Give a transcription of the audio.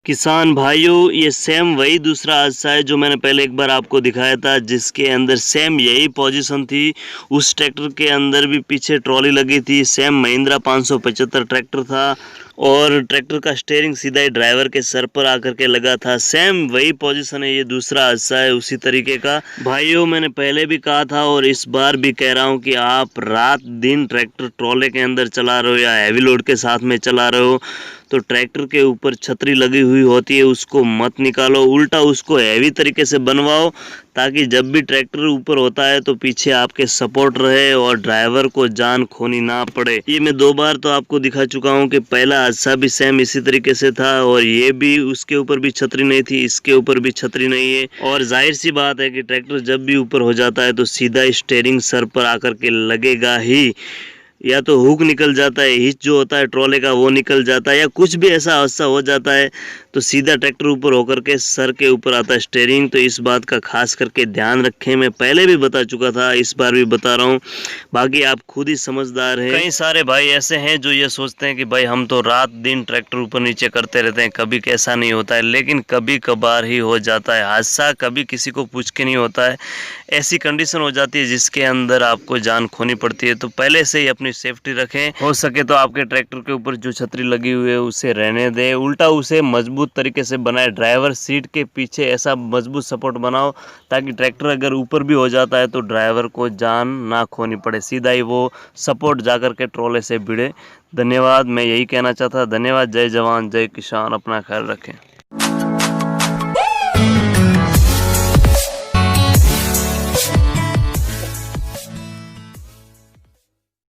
किसान भाइयों, ये सेम वही दूसरा हादसा है जो मैंने पहले एक बार आपको दिखाया था, जिसके अंदर सेम यही पोजीशन थी। उस ट्रैक्टर के अंदर भी पीछे ट्रॉली लगी थी। सेम महिंद्रा 575 ट्रैक्टर था और ट्रैक्टर का स्टीयरिंग सीधा ही ड्राइवर के सर पर आकर के लगा था। सेम वही पोजीशन है, ये दूसरा हादसा है उसी तरीके का। भाइयों, मैंने पहले भी कहा था और इस बार भी कह रहा हूँ कि आप रात दिन ट्रैक्टर ट्रॉले के अंदर चला रहे हो या हैवी लोड के साथ में चला रहे हो तो ट्रैक्टर के ऊपर छतरी लगी हुई होती है, उसको मत निकालो, उल्टा उसको हैवी तरीके से बनवाओ ताकि जब भी ट्रैक्टर ऊपर होता है तो पीछे आपके सपोर्ट रहे और ड्राइवर को जान खोनी ना पड़े। ये मैं 2 बार तो आपको दिखा चुका हूँ कि पहला हादसा भी सेम इसी तरीके से था और ये भी उसके ऊपर भी छतरी नहीं थी, इसके ऊपर भी छतरी नहीं है। और जाहिर सी बात है कि ट्रैक्टर जब भी ऊपर हो जाता है तो सीधा स्टीयरिंग सर पर आकर के लगेगा ही, या तो हुक निकल जाता है, हिच जो होता है ट्रॉले का वो निकल जाता है, या कुछ भी ऐसा हादसा हो जाता है तो सीधा ट्रैक्टर ऊपर होकर के सर के ऊपर आता है स्टीयरिंग। तो इस बात का खास करके ध्यान रखें। मैं पहले भी बता चुका था, इस बार भी बता रहा हूँ, बाकी आप खुद ही समझदार हैं। कई सारे भाई ऐसे हैं जो ये सोचते हैं कि भाई हम तो रात दिन ट्रैक्टर ऊपर नीचे करते रहते हैं, कभी कैसा नहीं होता है, लेकिन कभी कभार ही हो जाता है हादसा, कभी किसी को पूछ के नहीं होता है। ऐसी कंडीशन हो जाती है जिसके अंदर आपको जान खोनी पड़ती है। तो पहले से ही अपनी सेफ्टी रखें। हो सके तो आपके ट्रैक्टर के ऊपर जो छतरी लगी हुई है उसे रहने दें, उल्टा उसे मजबूत तरीके से बनाए। ड्राइवर सीट के पीछे ऐसा मजबूत सपोर्ट बनाओ ताकि ट्रैक्टर अगर ऊपर भी हो जाता है तो ड्राइवर को जान ना खोनी पड़े, सीधा ही वो सपोर्ट जाकर के ट्रॉले से भिड़े। धन्यवाद, मैं यही कहना चाहता। धन्यवाद। जय जवान जय किसान, अपना ख्याल रखें।